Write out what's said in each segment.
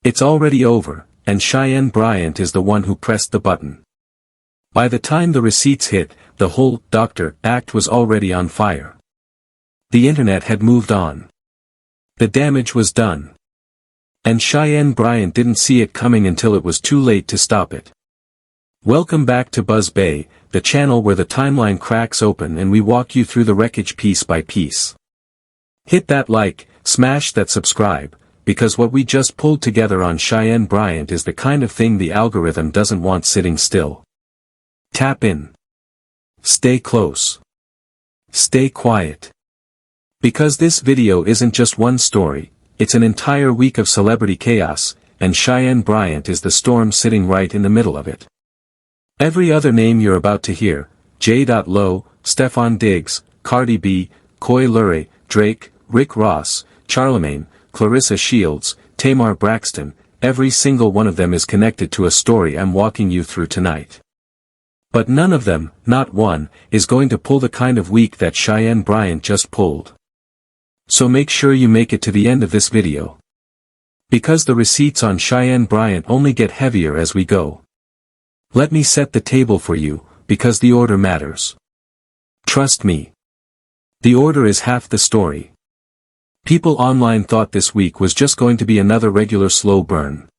It's already over, and Cheyenne Bryant is the one who pressed the button. By the time the receipts hit, the whole Dr. act was already on fire. The internet had moved on. The damage was done. And Cheyenne Bryant didn't see it coming until it was too late to stop it. Welcome back to Buzz Bay, the channel where the timeline cracks open and we walk you through the wreckage piece by piece. Hit that like, smash that subscribe, because what we just pulled together on Cheyenne Bryant is the kind of thing the algorithm doesn't want sitting still. Tap in. Stay close. Stay quiet. Because this video isn't just one story, it's an entire week of celebrity chaos, and Cheyenne Bryant is the storm sitting right in the middle of it. Every other name you're about to hear, J.Lo, Stefon Diggs, Cardi B, Coi Leray, Drake, Rick Ross, Charlamagne, Clarissa Shields, Tamar Braxton, every single one of them is connected to a story I'm walking you through tonight. But none of them, not one, is going to pull the kind of week that Cheyenne Bryant just pulled. So make sure you make it to the end of this video. Because the receipts on Cheyenne Bryant only get heavier as we go. Let me set the table for you, because the order matters. Trust me. The order is half the story. People online thought this week was just going to be another regular slow burn.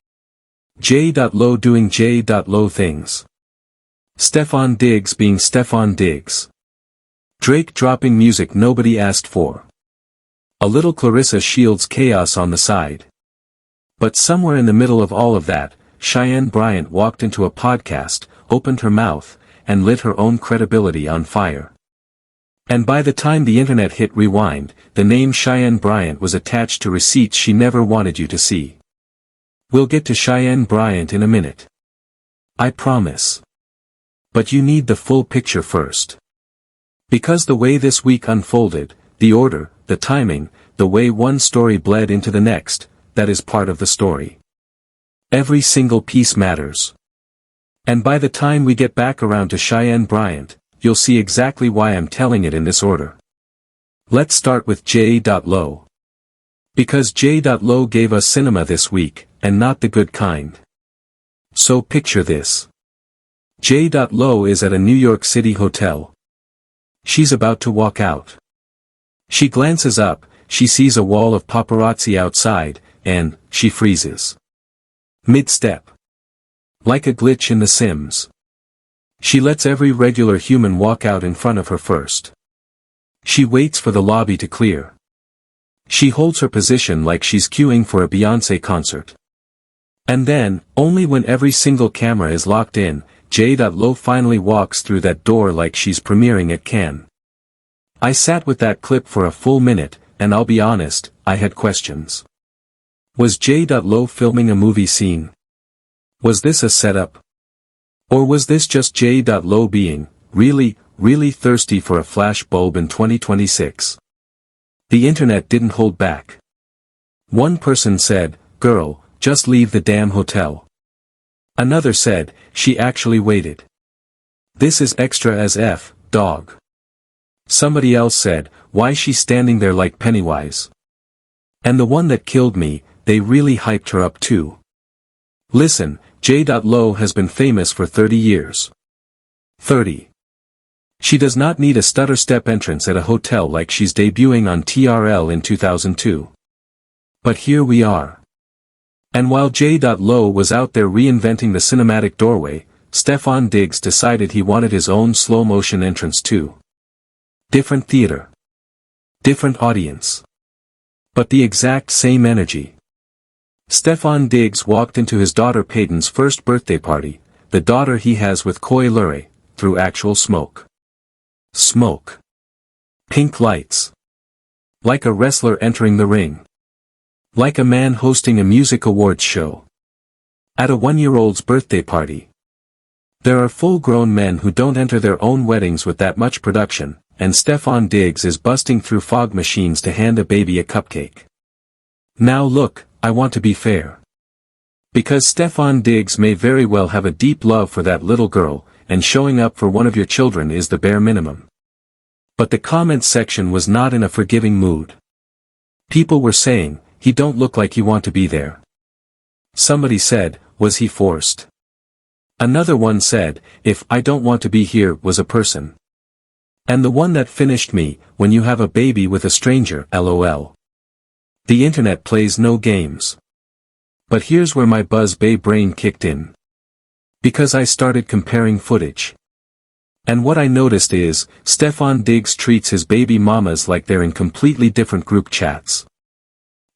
J.Lo doing J.Lo things. Stefon Diggs being Stefon Diggs. Drake dropping music nobody asked for. A little Clarissa Shields chaos on the side. But somewhere in the middle of all of that, Cheyenne Bryant walked into a podcast, opened her mouth, and lit her own credibility on fire. And by the time the internet hit rewind, the name Cheyenne Bryant was attached to receipts she never wanted you to see. We'll get to Cheyenne Bryant in a minute. I promise. But you need the full picture first. Because the way this week unfolded, the order, the timing, the way one story bled into the next, that is part of the story. Every single piece matters. And by the time we get back around to Cheyenne Bryant, you'll see exactly why I'm telling it in this order. Let's start with J.Lo. Because J.Lo gave us cinema this week, and not the good kind. So picture this. J.Lo is at a New York City hotel. She's about to walk out. She glances up, she sees a wall of paparazzi outside, and she freezes. Mid-step. Like a glitch in The Sims. She lets every regular human walk out in front of her first. She waits for the lobby to clear. She holds her position like she's queuing for a Beyoncé concert. And then, only when every single camera is locked in, J.Lo finally walks through that door like she's premiering at Cannes. I sat with that clip for a full minute, and I'll be honest, I had questions. Was J.Lo filming a movie scene? Was this a setup? Or was this just J.Lo being, really, really thirsty for a flash bulb in 2026? The internet didn't hold back. One person said, "Girl, just leave the damn hotel." Another said, "She actually waited. This is extra as F, dog." Somebody else said, "Why's she standing there like Pennywise?" And the one that killed me, they really hyped her up too. Listen, J.Lo has been famous for 30 years. 30. She does not need a stutter step entrance at a hotel like she's debuting on TRL in 2002. But here we are. And while J.Lo was out there reinventing the cinematic doorway, Stefon Diggs decided he wanted his own slow-motion entrance too. Different theater. Different audience. But the exact same energy. Stefon Diggs walked into his daughter Peyton's first birthday party, the daughter he has with Coi Leray, through actual smoke. Smoke. Pink lights. Like a wrestler entering the ring. Like a man hosting a music awards show. At a 1-year-old's birthday party. There are full-grown men who don't enter their own weddings with that much production, and Stefon Diggs is busting through fog machines to hand a baby a cupcake. Now look, I want to be fair. Because Stefon Diggs may very well have a deep love for that little girl, and showing up for one of your children is the bare minimum. But the comments section was not in a forgiving mood. People were saying, "He don't look like he want to be there." Somebody said, was he forced? Another one said, if I don't want to be here was a person. And the one that finished me, when you have a baby with a stranger, lol. The internet plays no games. But here's where my Buzz Bay brain kicked in. Because I started comparing footage. And what I noticed is, Stefon Diggs treats his baby mamas like they're in completely different group chats.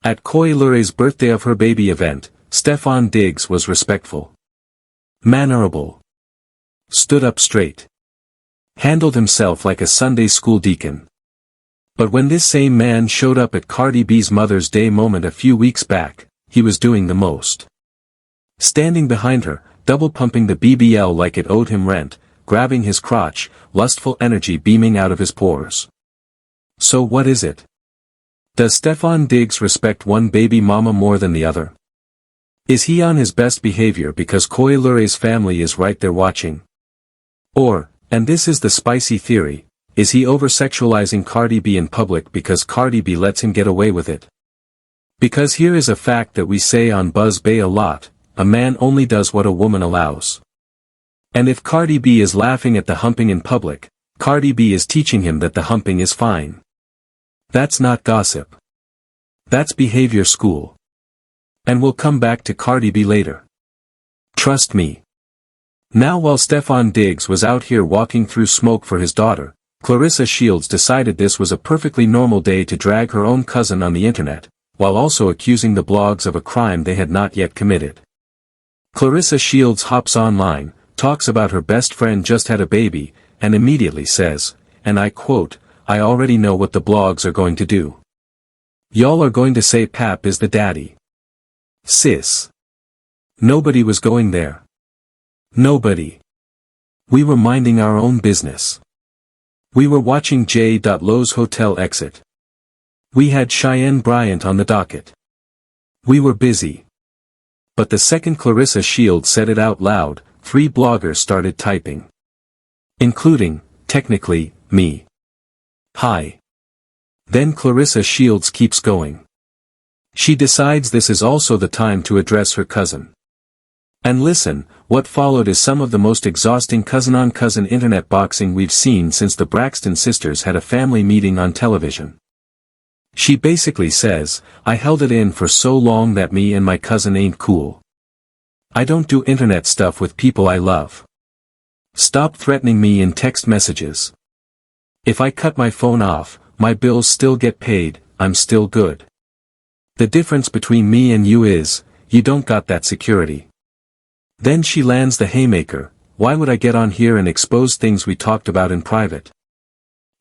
At Koi Lure's birthday of her baby event, Stefon Diggs was respectful. Mannerable. Stood up straight. Handled himself like a Sunday school deacon. But when this same man showed up at Cardi B's Mother's Day moment a few weeks back, he was doing the most. Standing behind her, double pumping the BBL like it owed him rent, grabbing his crotch, lustful energy beaming out of his pores. So what is it? Does Stefon Diggs respect one baby mama more than the other? Is he on his best behavior because Koi Lure's family is right there watching? Or, and this is the spicy theory, is he over-sexualizing Cardi B in public because Cardi B lets him get away with it? Because here is a fact that we say on Buzz Bay a lot, a man only does what a woman allows. And if Cardi B is laughing at the humping in public, Cardi B is teaching him that the humping is fine. That's not gossip. That's behavior school. And we'll come back to Cardi B later. Trust me. Now while Stefon Diggs was out here walking through smoke for his daughter, Clarissa Shields decided this was a perfectly normal day to drag her own cousin on the internet, while also accusing the blogs of a crime they had not yet committed. Clarissa Shields hops online, talks about her best friend just had a baby, and immediately says, and I quote, I already know what the blogs are going to do. Y'all are going to say Pap is the daddy. Sis. Nobody was going there. Nobody. We were minding our own business. We were watching J. Lo's hotel exit. We had Cheyenne Bryant on the docket. We were busy. But the second Clarissa Shields said it out loud, 3 bloggers started typing. Including, technically, me. Hi. Then Clarissa Shields keeps going. She decides this is also the time to address her cousin. And listen, what followed is some of the most exhausting cousin-on-cousin internet boxing we've seen since the Braxton sisters had a family meeting on television. She basically says, I held it in for so long that me and my cousin ain't cool. I don't do internet stuff with people I love. Stop threatening me in text messages. If I cut my phone off, my bills still get paid, I'm still good. The difference between me and you is, you don't got that security. Then she lands the haymaker, why would I get on here and expose things we talked about in private?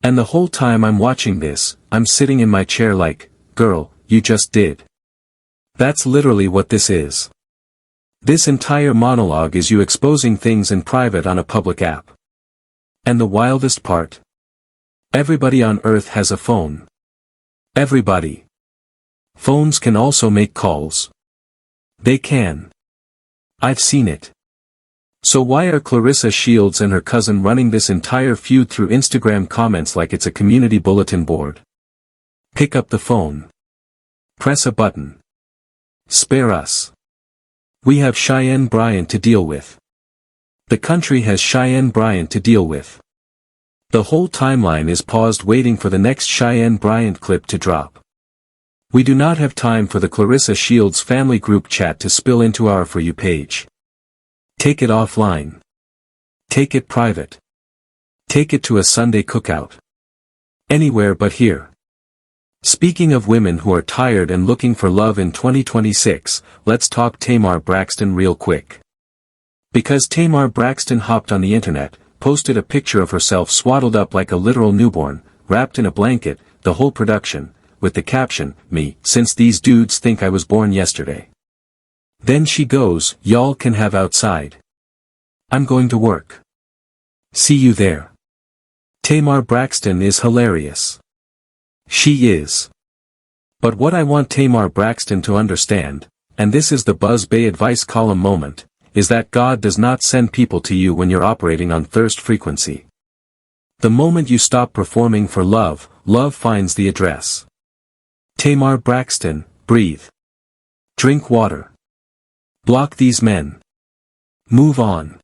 And the whole time I'm watching this, I'm sitting in my chair like, girl, you just did. That's literally what this is. This entire monologue is you exposing things in private on a public app. And the wildest part? Everybody on earth has a phone. Everybody. Phones can also make calls. They can. I've seen it. So why are Clarissa Shields and her cousin running this entire feud through Instagram comments like it's a community bulletin board? Pick up the phone. Press a button. Spare us. We have Cheyenne Bryant to deal with. The country has Cheyenne Bryant to deal with. The whole timeline is paused waiting for the next Cheyenne Bryant clip to drop. We do not have time for the Clarissa Shields family group chat to spill into our For You page. Take it offline. Take it private. Take it to a Sunday cookout. Anywhere but here. Speaking of women who are tired and looking for love in 2026, let's talk Tamar Braxton real quick. Because Tamar Braxton hopped on the internet, posted a picture of herself swaddled up like a literal newborn, wrapped in a blanket, the whole production, with the caption, me, since these dudes think I was born yesterday. Then she goes, y'all can have outside. I'm going to work. See you there. Tamar Braxton is hilarious. She is. But what I want Tamar Braxton to understand, and this is the Buzz Bay advice column moment, is that God does not send people to you when you're operating on thirst frequency. The moment you stop performing for love, love finds the address. Tamar Braxton, breathe. Drink water. Block these men. Move on.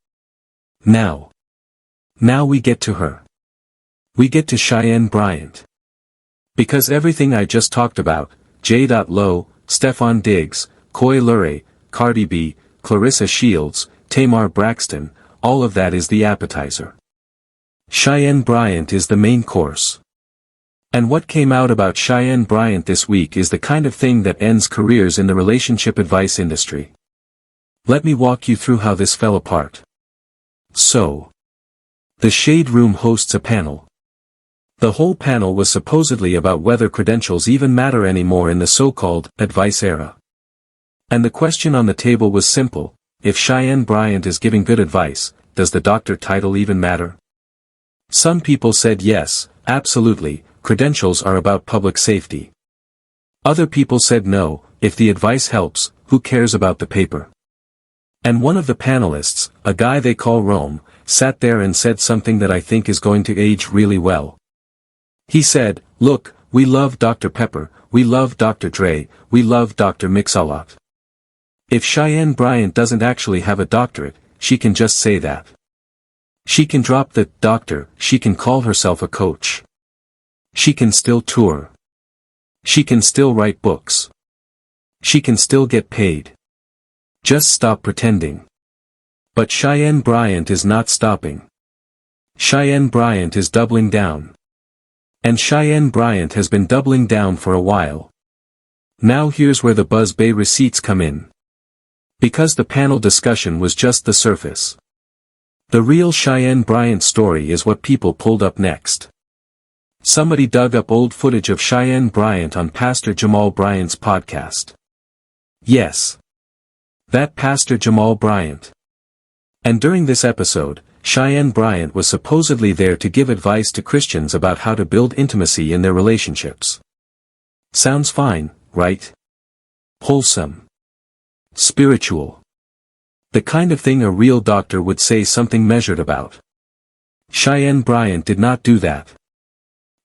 Now. Now we get to her. We get to Cheyenne Bryant. Because everything I just talked about, J.Lo, Stefon Diggs, Coi Leray, Cardi B, Clarissa Shields, Tamar Braxton, all of that is the appetizer. Cheyenne Bryant is the main course. And what came out about Cheyenne Bryant this week is the kind of thing that ends careers in the relationship advice industry. Let me walk you through how this fell apart. So, the Shade Room hosts a panel. The whole panel was supposedly about whether credentials even matter anymore in the so-called advice era. And the question on the table was simple: if Cheyenne Bryant is giving good advice, does the doctor title even matter? Some people said yes, absolutely, credentials are about public safety. Other people said no, if the advice helps, who cares about the paper? And one of the panelists, a guy they call Rome, sat there and said something that I think is going to age really well. He said, "Look, we love Dr. Pepper, we love Dr. Dre, we love Dr. Mix-a-Lot. If Cheyenne Bryant doesn't actually have a doctorate, she can just say that. She can drop the doctor, she can call herself a coach. She can still tour. She can still write books. She can still get paid. Just stop pretending." But Cheyenne Bryant is not stopping. Cheyenne Bryant is doubling down. And Cheyenne Bryant has been doubling down for a while. Now here's where the Buzz Bay receipts come in. Because the panel discussion was just the surface. The real Cheyenne Bryant story is what people pulled up next. Somebody dug up old footage of Cheyenne Bryant on Pastor Jamal Bryant's podcast. Yes. That Pastor Jamal Bryant. And during this episode, Cheyenne Bryant was supposedly there to give advice to Christians about how to build intimacy in their relationships. Sounds fine, right? Wholesome. Spiritual. The kind of thing a real doctor would say something measured about. Cheyenne Bryant did not do that.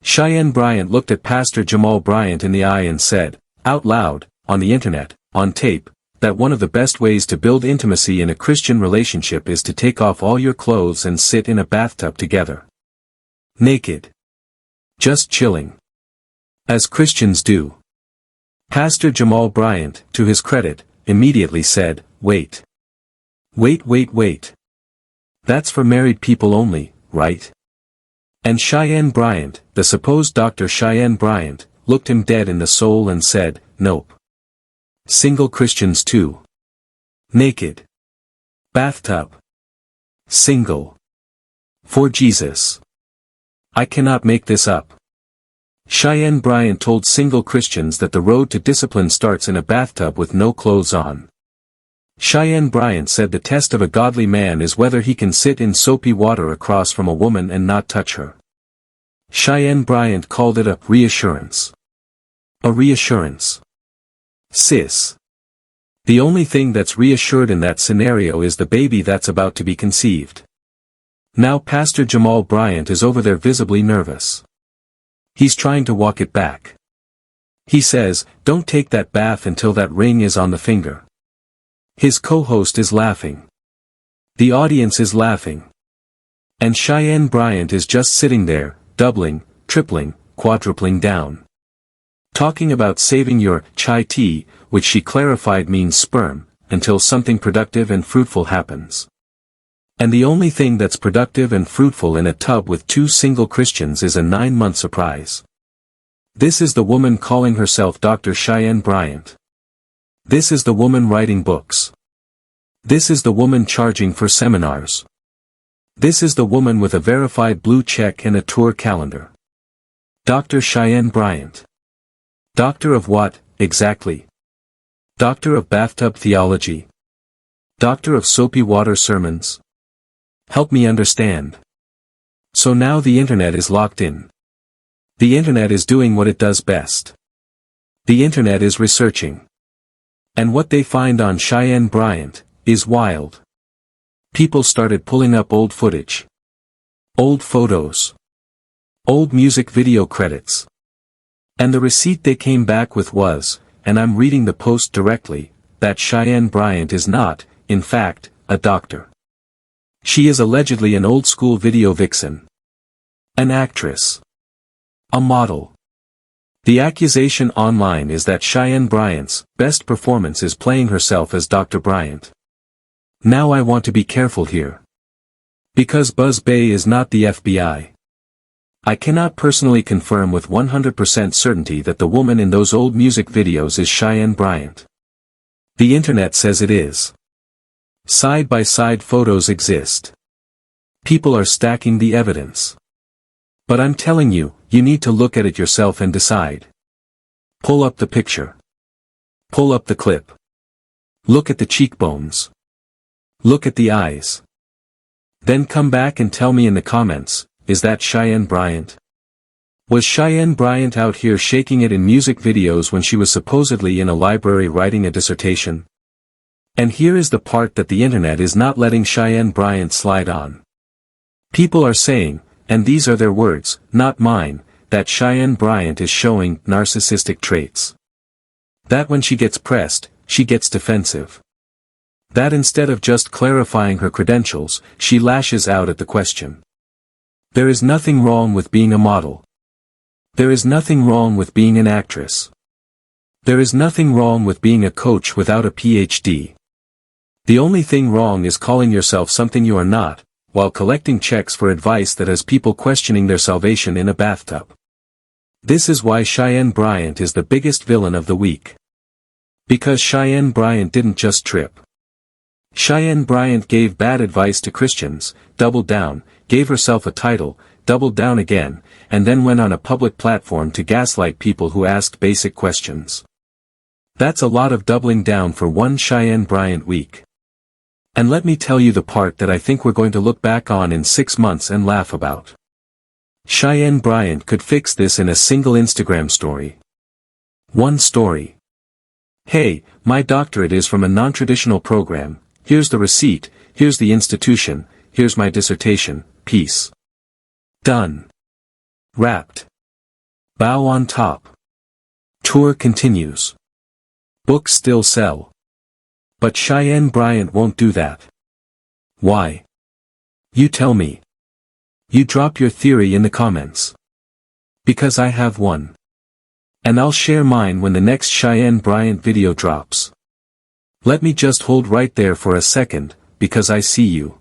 Cheyenne Bryant looked at Pastor Jamal Bryant in the eye and said, out loud, on the internet, on tape, that one of the best ways to build intimacy in a Christian relationship is to take off all your clothes and sit in a bathtub together. Naked. Just chilling. As Christians do. Pastor Jamal Bryant, to his credit, immediately said, wait. Wait. That's for married people only, right? And Cheyenne Bryant, the supposed Dr. Cheyenne Bryant, looked him dead in the soul and said, nope. Single Christians too. Naked. Bathtub. Single. For Jesus. I cannot make this up. Cheyenne Bryant told single Christians that the road to discipline starts in a bathtub with no clothes on. Cheyenne Bryant said the test of a godly man is whether he can sit in soapy water across from a woman and not touch her. Cheyenne Bryant called it a reassurance. A reassurance. Sis. The only thing that's reassured in that scenario is the baby that's about to be conceived. Now Pastor Jamal Bryant is over there visibly nervous. He's trying to walk it back. He says, don't take that bath until that ring is on the finger. His co-host is laughing. The audience is laughing. And Cheyenne Bryant is just sitting there, doubling, tripling, quadrupling down. Talking about saving your chai tea, which she clarified means sperm, until something productive and fruitful happens. And the only thing that's productive and fruitful in a tub with two single Christians is a 9-month surprise. This is the woman calling herself Dr. Cheyenne Bryant. This is the woman writing books. This is the woman charging for seminars. This is the woman with a verified blue check and a tour calendar. Dr. Cheyenne Bryant. Doctor of what, exactly? Doctor of bathtub theology? Doctor of soapy water sermons? Help me understand. So now the internet is locked in. The internet is doing what it does best. The internet is researching. And what they find on Cheyenne Bryant is wild. People started pulling up old footage. Old photos. Old music video credits. And the receipt they came back with was, and I'm reading the post directly, that Cheyenne Bryant is not, in fact, a doctor. She is allegedly an old-school video vixen. An actress. A model. The accusation online is that Cheyenne Bryant's best performance is playing herself as Dr. Bryant. Now I want to be careful here. Because Buzz Bay is not the FBI. I cannot personally confirm with 100% certainty that the woman in those old music videos is Cheyenne Bryant. The internet says it is. Side-by-side photos exist. People are stacking the evidence. But I'm telling you, you need to look at it yourself and decide. Pull up the picture. Pull up the clip. Look at the cheekbones. Look at the eyes. Then come back and tell me in the comments, is that Cheyenne Bryant? Was Cheyenne Bryant out here shaking it in music videos when she was supposedly in a library writing a dissertation? And here is the part that the internet is not letting Cheyenne Bryant slide on. People are saying, and these are their words, not mine, that Cheyenne Bryant is showing narcissistic traits. That when she gets pressed, she gets defensive. That instead of just clarifying her credentials, she lashes out at the question. There is nothing wrong with being a model. There is nothing wrong with being an actress. There is nothing wrong with being a coach without a PhD. The only thing wrong is calling yourself something you are not, while collecting checks for advice that has people questioning their salvation in a bathtub. This is why Cheyenne Bryant is the biggest villain of the week. Because Cheyenne Bryant didn't just trip. Cheyenne Bryant gave bad advice to Christians, doubled down, gave herself a title, doubled down again, and then went on a public platform to gaslight people who asked basic questions. That's a lot of doubling down for one Cheyenne Bryant week. And let me tell you the part that I think we're going to look back on in 6 months and laugh about. Cheyenne Bryant could fix this in a single Instagram story. One story. Hey, my doctorate is from a non-traditional program, here's the receipt, here's the institution, here's my dissertation, peace. Done. Wrapped. Bow on top. Tour continues. Books still sell. But Cheyenne Bryant won't do that. Why? You tell me. You drop your theory in the comments. Because I have one. And I'll share mine when the next Cheyenne Bryant video drops. Let me just hold right there for a second, because I see you.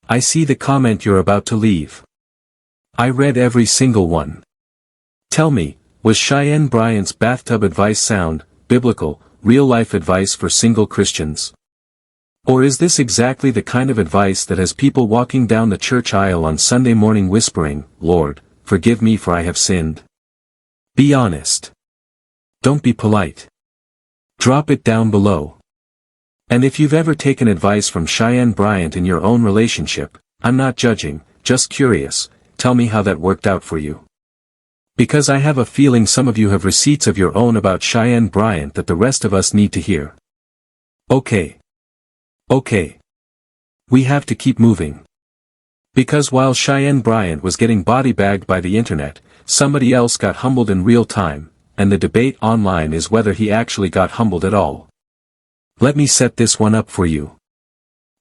I see the comment you're about to leave. I read every single one. Tell me, was Cheyenne Bryant's bathtub advice sound, biblical, real-life advice for single Christians? Or is this exactly the kind of advice that has people walking down the church aisle on Sunday morning whispering, Lord, forgive me for I have sinned? Be honest. Don't be polite. Drop it down below. And if you've ever taken advice from Cheyenne Bryant in your own relationship, I'm not judging, just curious, tell me how that worked out for you. Because I have a feeling some of you have receipts of your own about Cheyenne Bryant that the rest of us need to hear. Okay. Okay. We have to keep moving. Because while Cheyenne Bryant was getting body-bagged by the internet, somebody else got humbled in real time, and the debate online is whether he actually got humbled at all. Let me set this one up for you.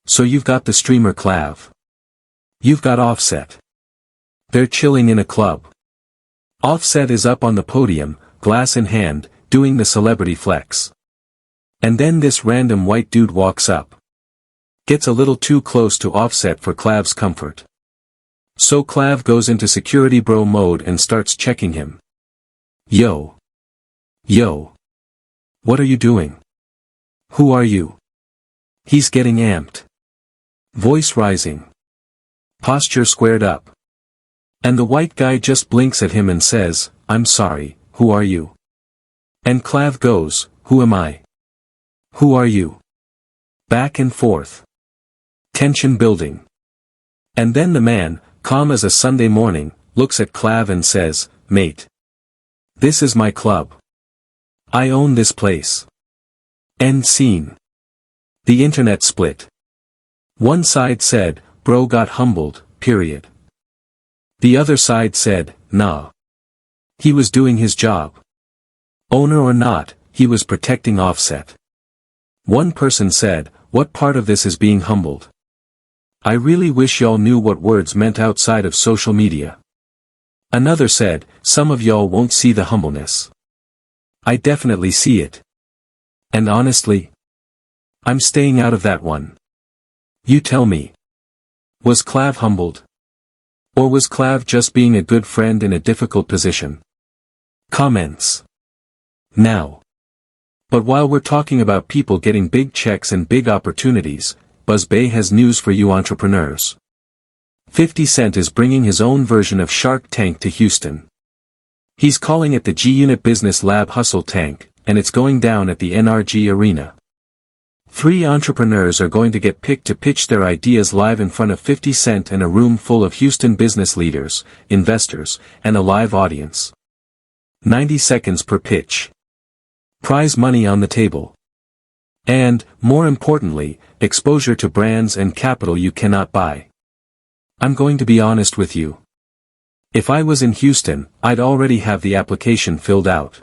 So you've got the streamer Clav. You've got Offset. They're chilling in a club. Offset is up on the podium, glass in hand, doing the celebrity flex. And then this random white dude walks up. Gets a little too close to Offset for Clav's comfort. So Clav goes into security bro mode and starts checking him. Yo. Yo. What are you doing? Who are you? He's getting amped. Voice rising. Posture squared up. And the white guy just blinks at him and says, I'm sorry, who are you? And Clav goes, who am I? Who are you? Back and forth. Tension building. And then the man, calm as a Sunday morning, looks at Clav and says, mate. This is my club. I own this place. End scene. The internet split. One side said, bro got humbled, period. The other side said, nah. He was doing his job. Owner or not, he was protecting Offset. One person said, "What part of this is being humbled? I really wish y'all knew what words meant outside of social media." Another said, "Some of y'all won't see the humbleness. I definitely see it. And honestly, I'm staying out of that one. You tell me. Was Clav humbled? Or was Clav just being a good friend in a difficult position?" Comments. Now. But while we're talking about people getting big checks and big opportunities, BuzzBay has news for you entrepreneurs. 50 Cent is bringing his own version of Shark Tank to Houston. He's calling it the G-Unit Business Lab Hustle Tank, and it's going down at the NRG Arena. 3 entrepreneurs are going to get picked to pitch their ideas live in front of 50 Cent and a room full of Houston business leaders, investors, and a live audience. 90 seconds per pitch. Prize money on the table. And, more importantly, exposure to brands and capital you cannot buy. I'm going to be honest with you. If I was in Houston, I'd already have the application filled out.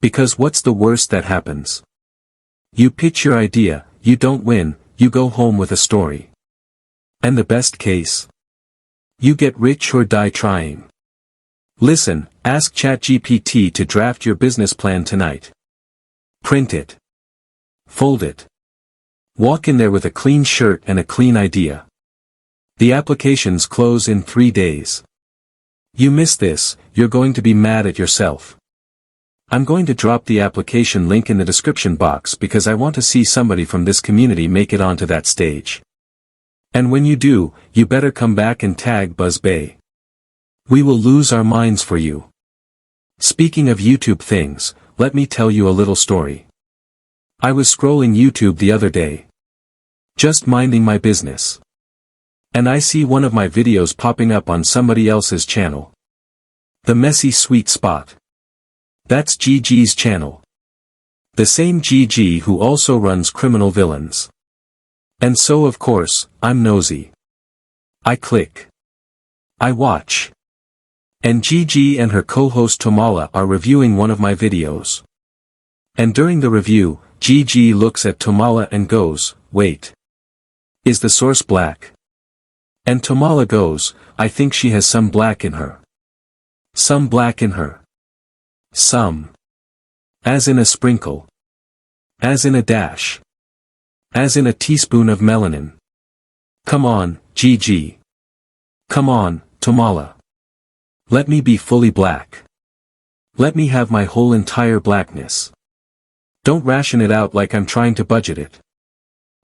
Because what's the worst that happens? You pitch your idea, you don't win, you go home with a story. And the best case? You get rich or die trying. Listen, ask ChatGPT to draft your business plan tonight. Print it. Fold it. Walk in there with a clean shirt and a clean idea. The applications close in 3 days. You miss this, you're going to be mad at yourself. I'm going to drop the application link in the description box because I want to see somebody from this community make it onto that stage. And when you do, you better come back and tag BuzzBay. We will lose our minds for you. Speaking of YouTube things, let me tell you a little story. I was scrolling YouTube the other day. Just minding my business. And I see one of my videos popping up on somebody else's channel. The Messy Sweet Spot. That's GG's channel. The same GG who also runs Criminal Villains. And so of course, I'm nosy. I click. I watch. And GG and her co-host Tomala are reviewing one of my videos. And during the review, GG looks at Tomala and goes, "Wait. Is the source black?" And Tomala goes, "I think she has some black in her." Some black in her. Some. As in a sprinkle. As in a dash. As in a teaspoon of melanin. Come on, GG. Come on, Tomala. Let me be fully black. Let me have my whole entire blackness. Don't ration it out like I'm trying to budget it.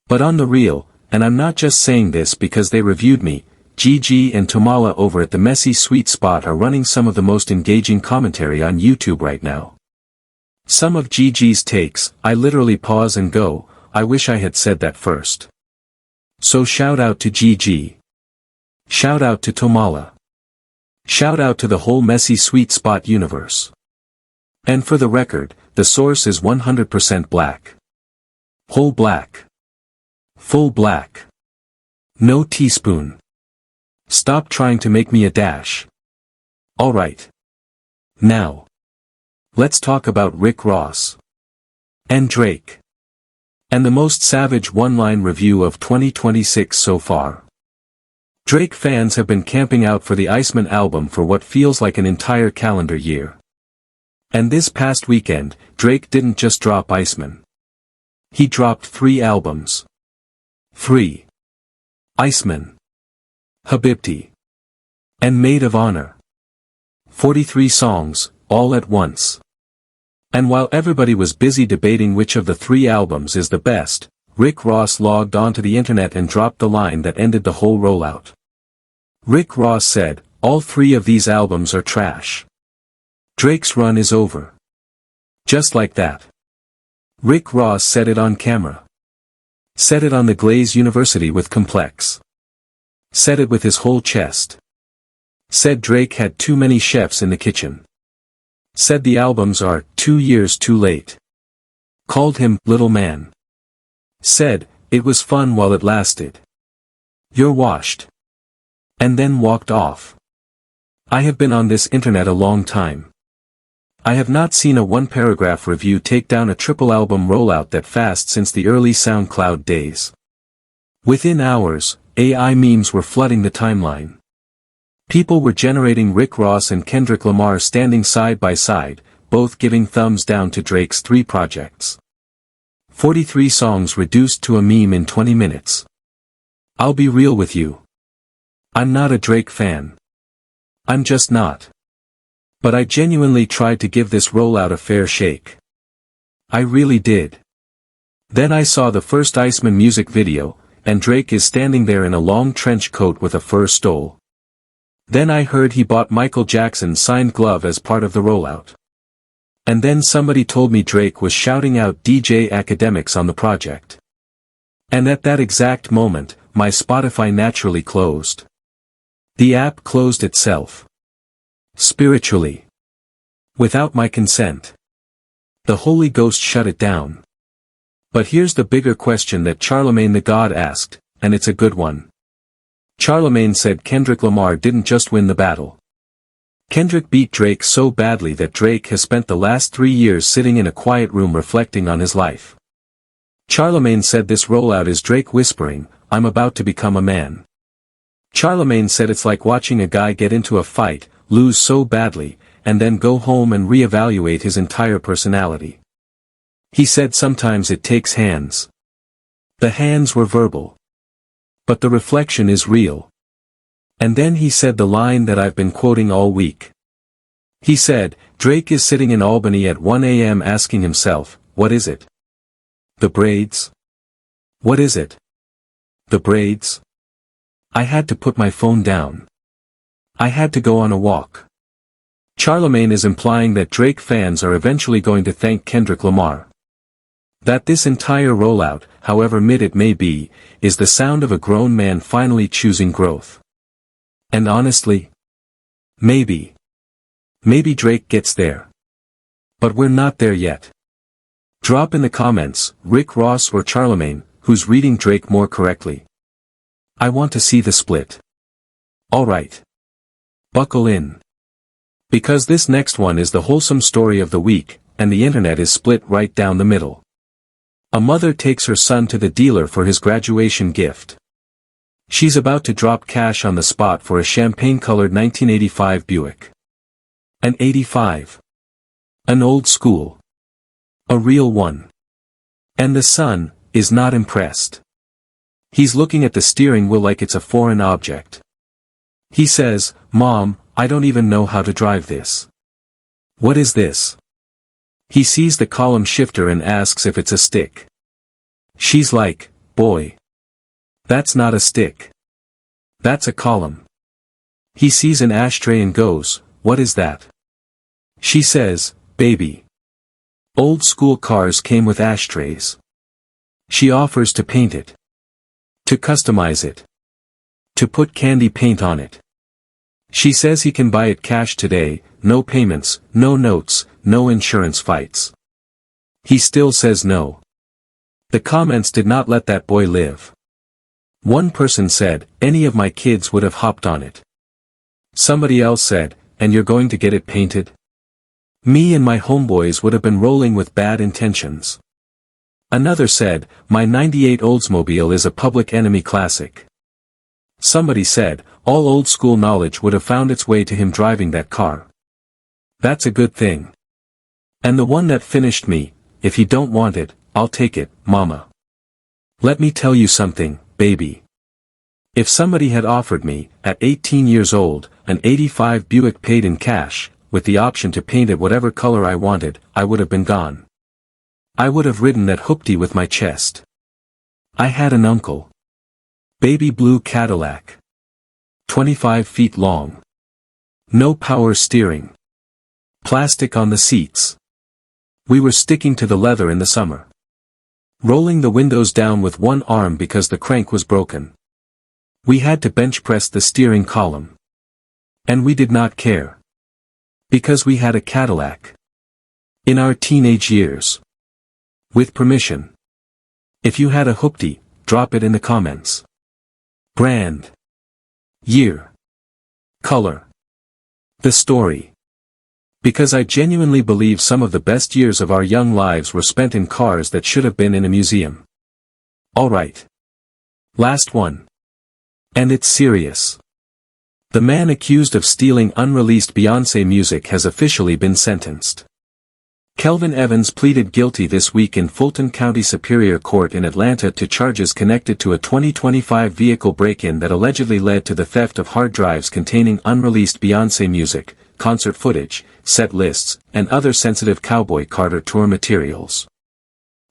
But on the real, and I'm not just saying this because they reviewed me, GG and Tomala over at the Messy Sweet Spot are running some of the most engaging commentary on YouTube right now. Some of GG's takes, I literally pause and go, I wish I had said that first. So shout out to GG. Shout out to Tomala. Shout out to the whole Messy Sweet Spot universe. And for the record, the source is 100% black. Whole black. Full black. No teaspoon. Stop trying to make me a dash. Alright. Now. Let's talk about Rick Ross. And Drake. And the most savage one-line review of 2026 so far. Drake fans have been camping out for the Iceman album for what feels like an entire calendar year. And this past weekend, Drake didn't just drop Iceman. He dropped 3 albums. 3. Iceman. Habibti. And Maid of Honor. 43 songs, all at once. And while everybody was busy debating which of the 3 albums is the best, Rick Ross logged onto the internet and dropped the line that ended the whole rollout. Rick Ross said, "All 3 of these albums are trash. Drake's run is over." Just like that. Rick Ross said it on camera. Said it on the Glaze University with Complex. Said it with his whole chest. Said Drake had too many chefs in the kitchen. Said the albums are 2 years too late. Called him little man. Said, it was fun while it lasted. You're washed. And then walked off. I have been on this internet a long time. I have not seen a one-paragraph review take down a triple album rollout that fast since the early SoundCloud days. Within hours, AI memes were flooding the timeline. People were generating Rick Ross and Kendrick Lamar standing side by side, both giving thumbs down to Drake's 3 projects. 43 songs reduced to a meme in 20 minutes. I'll be real with you. I'm not a Drake fan. I'm just not. But I genuinely tried to give this rollout a fair shake. I really did. Then I saw the first Iceman music video, and Drake is standing there in a long trench coat with a fur stole. Then I heard he bought Michael Jackson's signed glove as part of the rollout. And then somebody told me Drake was shouting out DJ Academics on the project. And at that exact moment, my Spotify naturally closed. The app closed itself. Spiritually. Without my consent. The Holy Ghost shut it down. But here's the bigger question that Charlemagne the God asked, and it's a good one. Charlemagne said Kendrick Lamar didn't just win the battle. Kendrick beat Drake so badly that Drake has spent the last 3 years sitting in a quiet room reflecting on his life. Charlemagne said this rollout is Drake whispering, "I'm about to become a man." Charlemagne said it's like watching a guy get into a fight, lose so badly, and then go home and reevaluate his entire personality. He said sometimes it takes hands. The hands were verbal. But the reflection is real. And then he said the line that I've been quoting all week. He said, Drake is sitting in Albany at 1 a.m. asking himself, what is it? The braids? What is it? The braids? I had to put my phone down. I had to go on a walk. Charlemagne is implying that Drake fans are eventually going to thank Kendrick Lamar. That this entire rollout, however mid it may be, is the sound of a grown man finally choosing growth. And honestly, maybe Drake gets there. But we're not there yet. Drop in the comments, Rick Ross or Charlemagne, who's reading Drake more correctly. I want to see the split. Alright. Buckle in. Because this next one is the wholesome story of the week, and the internet is split right down the middle. A mother takes her son to the dealer for his graduation gift. She's about to drop cash on the spot for a champagne-colored 1985 Buick. An 85. An old school. A real one. And the son is not impressed. He's looking at the steering wheel like it's a foreign object. He says, Mom, I don't even know how to drive this. What is this? He sees the column shifter and asks if it's a stick. She's like, boy. That's not a stick. That's a column. He sees an ashtray and goes, what is that? She says, baby. Old school cars came with ashtrays. She offers to paint it. To customize it. To put candy paint on it. She says he can buy it cash today, no payments, no notes, no insurance fights. He still says no. The comments did not let that boy live. One person said, any of my kids would have hopped on it. Somebody else said, and you're going to get it painted? Me and my homeboys would have been rolling with bad intentions. Another said, my 98 Oldsmobile is a Public Enemy classic. Somebody said, all old school knowledge would have found its way to him driving that car. That's a good thing. And the one that finished me, if you don't want it, I'll take it, mama. Let me tell you something, baby. If somebody had offered me, at 18 years old, an 85 Buick paid in cash, with the option to paint it whatever color I wanted, I would have been gone. I would have ridden that hoopty with my chest. I had an uncle. Baby blue Cadillac. 25 feet long. No power steering. Plastic on the seats. We were sticking to the leather in the summer. Rolling the windows down with one arm because the crank was broken. We had to bench press the steering column. And we did not care. Because we had a Cadillac. In our teenage years. With permission. If you had a hoopty, drop it in the comments. Brand. Year. Color. The story. Because I genuinely believe some of the best years of our young lives were spent in cars that should have been in a museum. Alright. Last one. And it's serious. The man accused of stealing unreleased Beyoncé music has officially been sentenced. Kelvin Evans pleaded guilty this week in Fulton County Superior Court in Atlanta to charges connected to a 2025 vehicle break-in that allegedly led to the theft of hard drives containing unreleased Beyoncé music, concert footage, set lists, and other sensitive Cowboy Carter tour materials.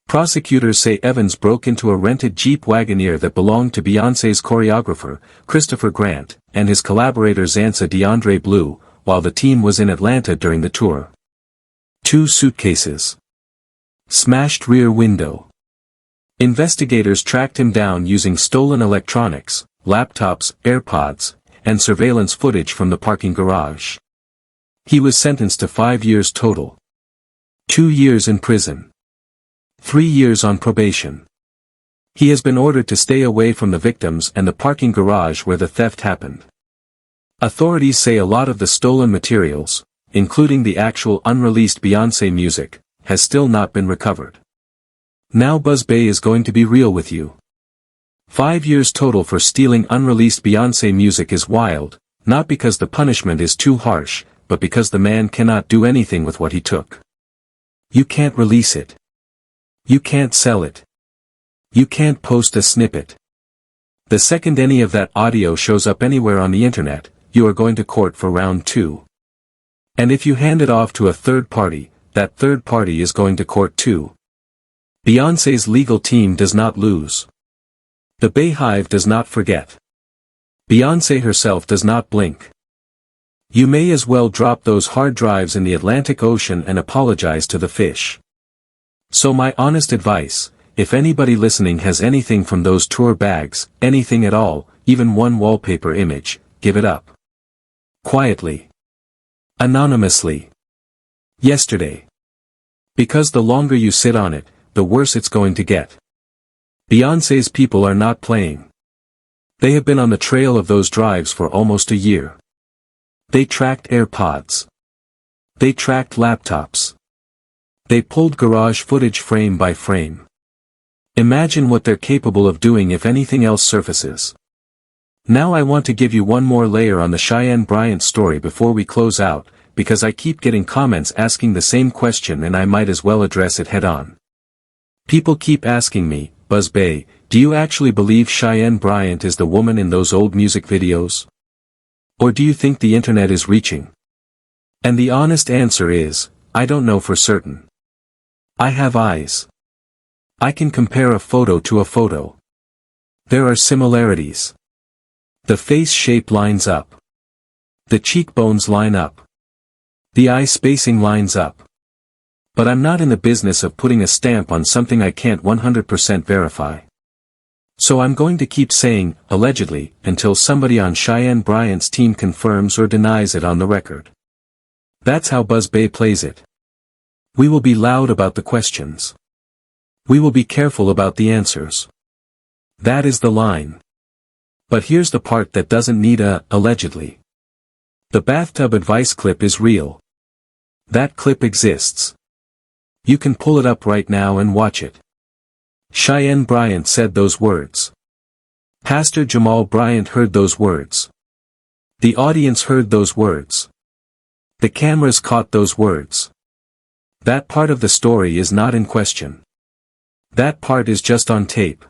Prosecutors say Evans broke into a rented Jeep Wagoneer that belonged to Beyoncé's choreographer, Christopher Grant, and his collaborator Xansa DeAndre Blue, while the team was in Atlanta during the tour. 2 suitcases. Smashed rear window. Investigators tracked him down using stolen electronics, laptops, AirPods, and surveillance footage from the parking garage. He was sentenced to 5 years total. 2 years in prison. 3 years on probation. He has been ordered to stay away from the victims and the parking garage where the theft happened. Authorities say a lot of the stolen materials, including the actual unreleased Beyoncé music, has still not been recovered. Now Buzz Bay is going to be real with you. 5 years total for stealing unreleased Beyoncé music is wild, not because the punishment is too harsh, but because the man cannot do anything with what he took. You can't release it. You can't sell it. You can't post a snippet. The second any of that audio shows up anywhere on the internet, you are going to court for round 2. And if you hand it off to a third party, that third party is going to court too. Beyoncé's legal team does not lose. The Bayhive does not forget. Beyoncé herself does not blink. You may as well drop those hard drives in the Atlantic Ocean and apologize to the fish. So my honest advice, if anybody listening has anything from those tour bags, anything at all, even one wallpaper image, give it up. Quietly. Anonymously. Yesterday. Because the longer you sit on it, the worse it's going to get. Beyoncé's people are not playing. They have been on the trail of those drives for almost a year. They tracked AirPods. They tracked laptops. They pulled garage footage frame by frame. Imagine what they're capable of doing if anything else surfaces. Now I want to give you one more layer on the Cheyenne Bryant story before we close out, because I keep getting comments asking the same question and I might as well address it head on. People keep asking me, Buzz Bay, do you actually believe Cheyenne Bryant is the woman in those old music videos? Or do you think the internet is reaching? And the honest answer is, I don't know for certain. I have eyes. I can compare a photo to a photo. There are similarities. The face shape lines up. The cheekbones line up. The eye spacing lines up. But I'm not in the business of putting a stamp on something I can't 100% verify. So I'm going to keep saying, allegedly, until somebody on Cheyenne Bryant's team confirms or denies it on the record. That's how Buzz Bay plays it. We will be loud about the questions. We will be careful about the answers. That is the line. But here's the part that doesn't need a, allegedly. The bathtub advice clip is real. That clip exists. You can pull it up right now and watch it. Cheyenne Bryant said those words. Pastor Jamal Bryant heard those words. The audience heard those words. The cameras caught those words. That part of the story is not in question. That part is just on tape.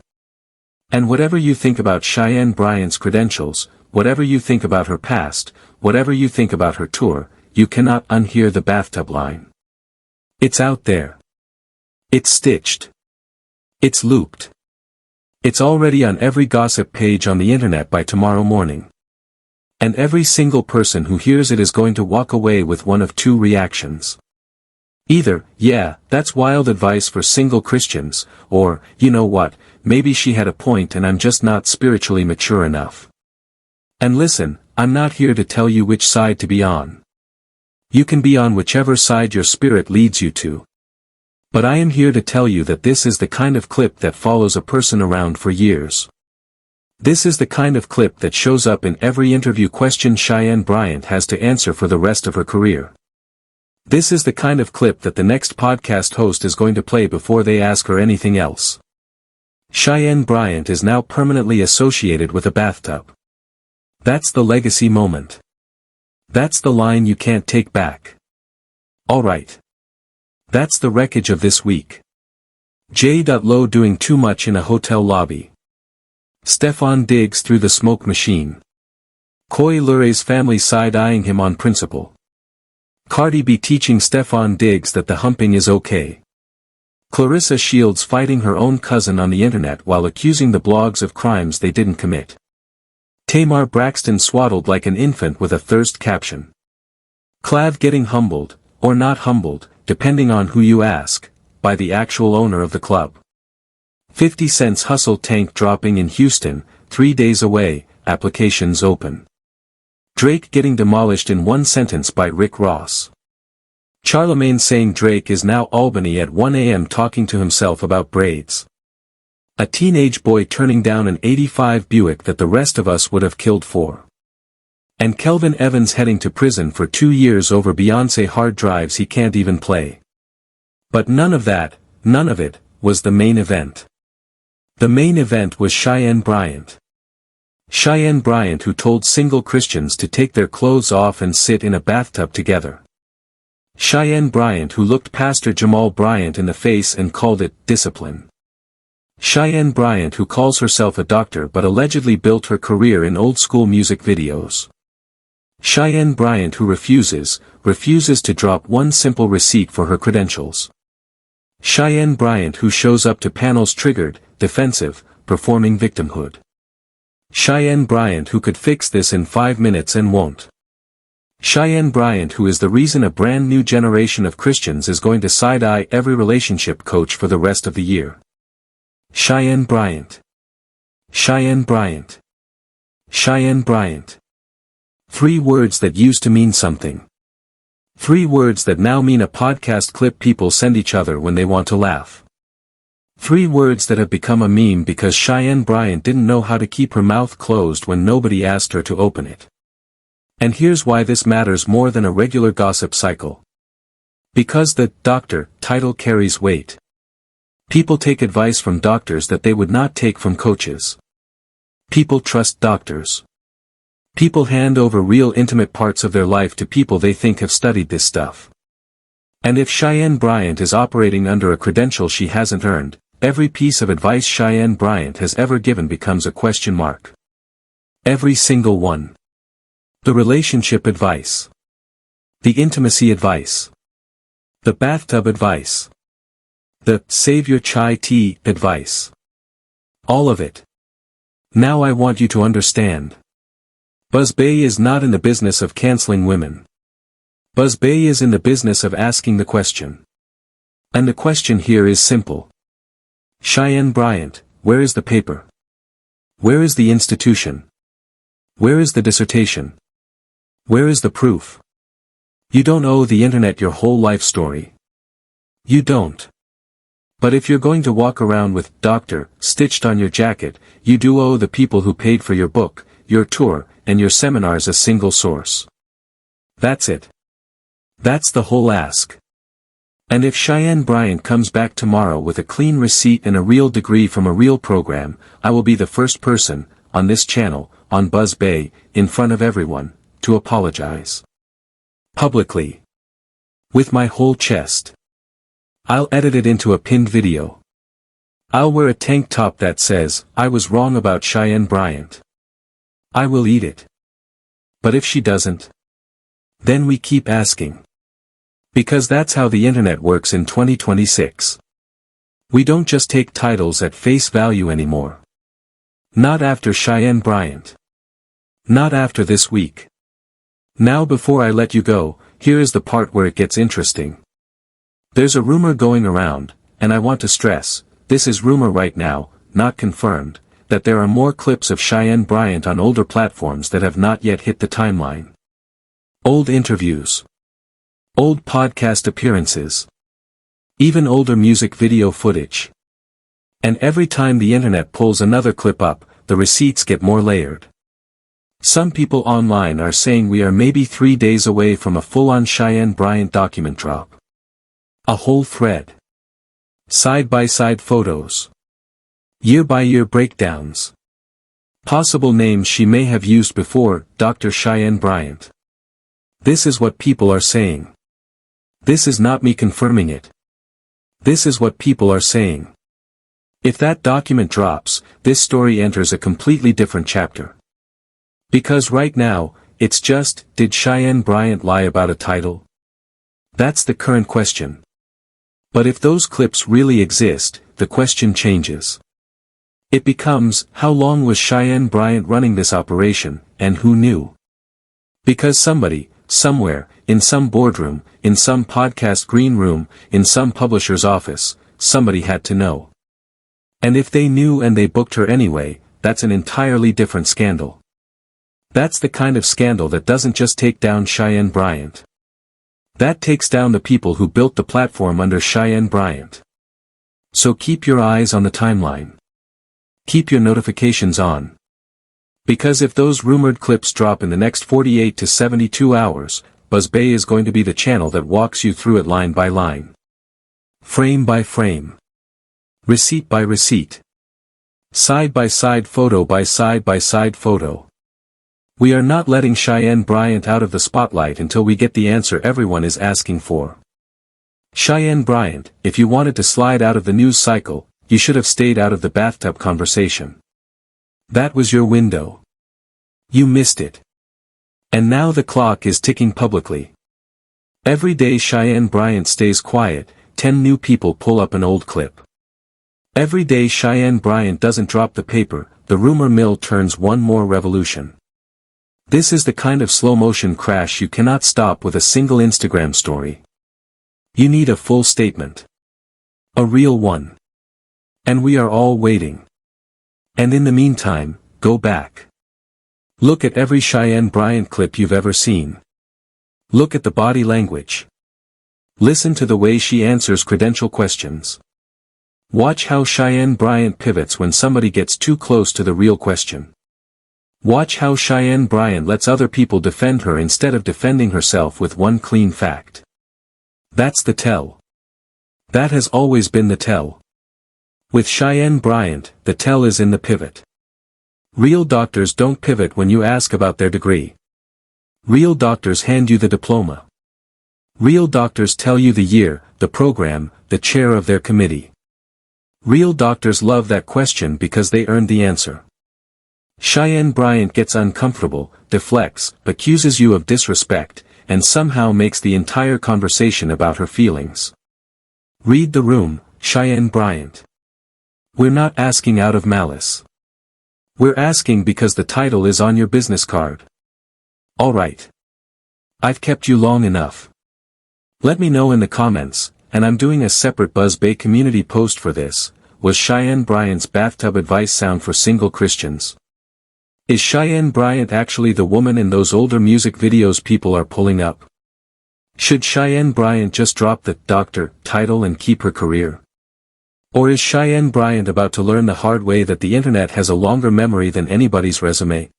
And whatever you think about Cheyenne Bryant's credentials, whatever you think about her past, whatever you think about her tour, you cannot unhear the bathtub line. It's out there. It's stitched. It's looped. It's already on every gossip page on the internet by tomorrow morning. And every single person who hears it is going to walk away with one of 2 reactions. Either, yeah, that's wild advice for single Christians, or, you know what, maybe she had a point and I'm just not spiritually mature enough. And listen, I'm not here to tell you which side to be on. You can be on whichever side your spirit leads you to. But I am here to tell you that this is the kind of clip that follows a person around for years. This is the kind of clip that shows up in every interview question Cheyenne Bryant has to answer for the rest of her career. This is the kind of clip that the next podcast host is going to play before they ask her anything else. Cheyenne Bryant is now permanently associated with a bathtub. That's the legacy moment. That's the line you can't take back. Alright. That's the wreckage of this week. J.Lo doing too much in a hotel lobby. Stefon Diggs through the smoke machine. Koi Lure's family side-eyeing him on principle. Cardi B teaching Stefon Diggs that the humping is okay. Clarissa Shields fighting her own cousin on the internet while accusing the blogs of crimes they didn't commit. Tamar Braxton swaddled like an infant with a thirst caption. Clav getting humbled, or not humbled, depending on who you ask, by the actual owner of the club. 50 Cent's hustle tank dropping in Houston, 3 days away, applications open. Drake getting demolished in one sentence by Rick Ross. Charlemagne saying Drake is now Albany at 1 a.m. talking to himself about braids. A teenage boy turning down an '85 Buick that the rest of us would have killed for. And Kelvin Evans heading to prison for 2 years over Beyoncé hard drives he can't even play. But none of it, was the main event. The main event was Cheyenne Bryant. Cheyenne Bryant, who told single Christians to take their clothes off and sit in a bathtub together. Cheyenne Bryant, who looked Pastor Jamal Bryant in the face and called it discipline. Cheyenne Bryant, who calls herself a doctor but allegedly built her career in old-school music videos. Cheyenne Bryant, who refuses to drop one simple receipt for her credentials. Cheyenne Bryant, who shows up to panels triggered, defensive, performing victimhood. Cheyenne Bryant, who could fix this in 5 minutes and won't. Cheyenne Bryant, who is the reason a brand new generation of Christians is going to side-eye every relationship coach for the rest of the year. Cheyenne Bryant. Cheyenne Bryant. Cheyenne Bryant. 3 words that used to mean something. 3 words that now mean a podcast clip people send each other when they want to laugh. 3 words that have become a meme because Cheyenne Bryant didn't know how to keep her mouth closed when nobody asked her to open it. And here's why this matters more than a regular gossip cycle. Because the doctor title carries weight. People take advice from doctors that they would not take from coaches. People trust doctors. People hand over real intimate parts of their life to people they think have studied this stuff. And if Cheyenne Bryant is operating under a credential she hasn't earned, every piece of advice Cheyenne Bryant has ever given becomes a question mark. Every single one. The relationship advice. The intimacy advice. The bathtub advice. The save your chai tea advice. All of it. Now I want you to understand. Buzz Bay is not in the business of canceling women. Buzz Bay is in the business of asking the question. And the question here is simple. Cheyenne Bryant, where is the paper? Where is the institution? Where is the dissertation? Where is the proof? You don't owe the internet your whole life story. You don't. But if you're going to walk around with "Doctor" stitched on your jacket, you do owe the people who paid for your book, your tour, and your seminars a single source. That's it. That's the whole ask. And if Cheyenne Bryant comes back tomorrow with a clean receipt and a real degree from a real program, I will be the first person, on this channel, on Buzz Bay, in front of everyone, to apologize. Publicly. With my whole chest. I'll edit it into a pinned video. I'll wear a tank top that says, "I was wrong about Cheyenne Bryant." I will eat it. But if she doesn't, then we keep asking. Because that's how the internet works in 2026. We don't just take titles at face value anymore. Not after Cheyenne Bryant. Not after this week. Now before I let you go, here is the part where it gets interesting. There's a rumor going around, and I want to stress, this is rumor right now, not confirmed, that there are more clips of Cheyenne Bryant on older platforms that have not yet hit the timeline. Old interviews. Old podcast appearances. Even older music video footage. And every time the internet pulls another clip up, the receipts get more layered. Some people online are saying we are maybe 3 days away from a full-on Cheyenne Bryant document drop. A whole thread. Side-by-side photos. Year-by-year breakdowns. Possible names she may have used before, Dr. Cheyenne Bryant. This is what people are saying. This is not me confirming it. This is what people are saying. If that document drops, this story enters a completely different chapter. Because right now, it's just, did Cheyenne Bryant lie about a title? That's the current question. But if those clips really exist, the question changes. It becomes, how long was Cheyenne Bryant running this operation, and who knew? Because somebody, somewhere, in some boardroom, in some podcast green room, in some publisher's office, somebody had to know. And if they knew and they booked her anyway, that's an entirely different scandal. That's the kind of scandal that doesn't just take down Cheyenne Bryant. That takes down the people who built the platform under Cheyenne Bryant. So keep your eyes on the timeline. Keep your notifications on. Because if those rumored clips drop in the next 48 to 72 hours, BuzzBay is going to be the channel that walks you through it line by line. Frame by frame. Receipt by receipt. Side by side photo by side by side photo. We are not letting Cheyenne Bryant out of the spotlight until we get the answer everyone is asking for. Cheyenne Bryant, if you wanted to slide out of the news cycle, you should have stayed out of the bathtub conversation. That was your window. You missed it. And now the clock is ticking publicly. Every day Cheyenne Bryant stays quiet, 10 new people pull up an old clip. Every day Cheyenne Bryant doesn't drop the paper, the rumor mill turns one more revolution. This is the kind of slow-motion crash you cannot stop with a single Instagram story. You need a full statement. A real one. And we are all waiting. And in the meantime, go back. Look at every Cheyenne Bryant clip you've ever seen. Look at the body language. Listen to the way she answers credential questions. Watch how Cheyenne Bryant pivots when somebody gets too close to the real question. Watch how Cheyenne Bryant lets other people defend her instead of defending herself with one clean fact. That's the tell. That has always been the tell. With Cheyenne Bryant, the tell is in the pivot. Real doctors don't pivot when you ask about their degree. Real doctors hand you the diploma. Real doctors tell you the year, the program, the chair of their committee. Real doctors love that question because they earned the answer. Cheyenne Bryant gets uncomfortable, deflects, accuses you of disrespect, and somehow makes the entire conversation about her feelings. Read the room, Cheyenne Bryant. We're not asking out of malice. We're asking because the title is on your business card. Alright. I've kept you long enough. Let me know in the comments, and I'm doing a separate BuzzBay community post for this. Was Cheyenne Bryant's bathtub advice sound for single Christians? Is Cheyenne Bryant actually the woman in those older music videos people are pulling up? Should Cheyenne Bryant just drop the doctor title and keep her career? Or is Cheyenne Bryant about to learn the hard way that the internet has a longer memory than anybody's resume?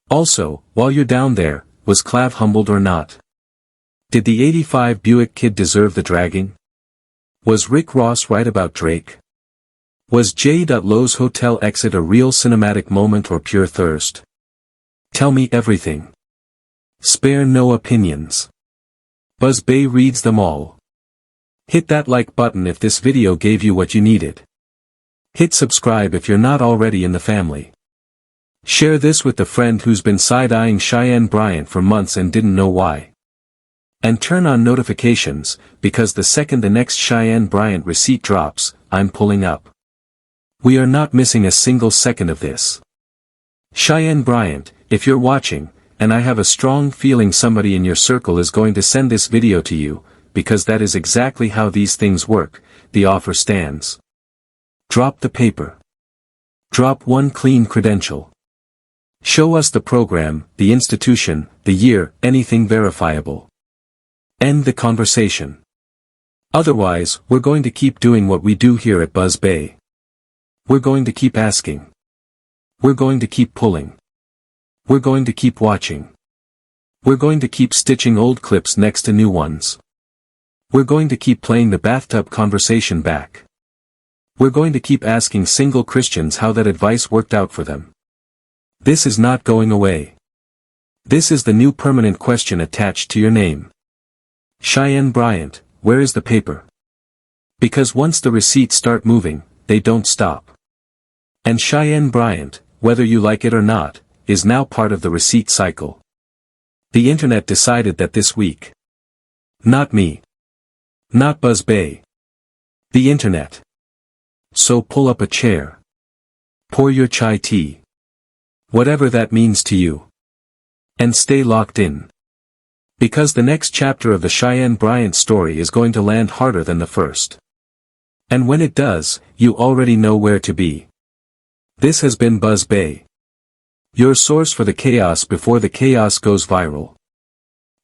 Also, while you're down there, was Clav humbled or not? Did the '85 Buick kid deserve the dragging? Was Rick Ross right about Drake? Was J.Lo's hotel exit a real cinematic moment or pure thirst? Tell me everything. Spare no opinions. BuzzBay reads them all. Hit that like button if this video gave you what you needed. Hit subscribe if you're not already in the family. Share this with the friend who's been side-eyeing Cheyenne Bryant for months and didn't know why. And turn on notifications, because the second the next Cheyenne Bryant receipt drops, I'm pulling up. We are not missing a single second of this. Cheyenne Bryant, if you're watching, and I have a strong feeling somebody in your circle is going to send this video to you, because that is exactly how these things work, the offer stands. Drop the paper. Drop one clean credential. Show us the program, the institution, the year, anything verifiable. End the conversation. Otherwise, we're going to keep doing what we do here at BuzzBay. We're going to keep asking. We're going to keep pulling. We're going to keep watching. We're going to keep stitching old clips next to new ones. We're going to keep playing the bathtub conversation back. We're going to keep asking single Christians how that advice worked out for them. This is not going away. This is the new permanent question attached to your name. Cheyenne Bryant, where is the paper? Because once the receipts start moving, they don't stop. And Cheyenne Bryant, whether you like it or not, is now part of the receipt cycle. The internet decided that this week. Not me. Not Buzz Bay. The internet. So pull up a chair. Pour your chai tea. Whatever that means to you. And stay locked in. Because the next chapter of the Cheyenne Bryant story is going to land harder than the first. And when it does, you already know where to be. This has been Buzz Bay. Your source for the chaos before the chaos goes viral.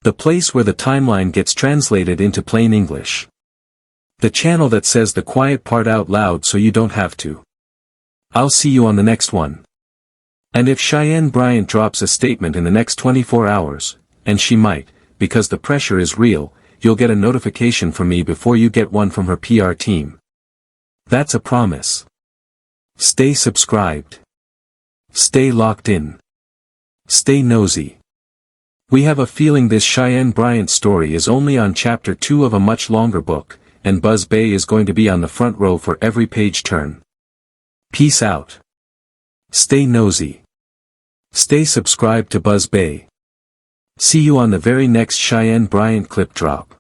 The place where the timeline gets translated into plain English. The channel that says the quiet part out loud so you don't have to. I'll see you on the next one. And if Cheyenne Bryant drops a statement in the next 24 hours, and she might, because the pressure is real, you'll get a notification from me before you get one from her PR team. That's a promise. Stay subscribed. Stay locked in. Stay nosy. We have a feeling this Cheyenne Bryant story is only on chapter 2 of a much longer book, and Buzz Bay is going to be on the front row for every page turn. Peace out. Stay nosy. Stay subscribed to Buzz Bay. See you on the very next Cheyenne Bryant clip drop.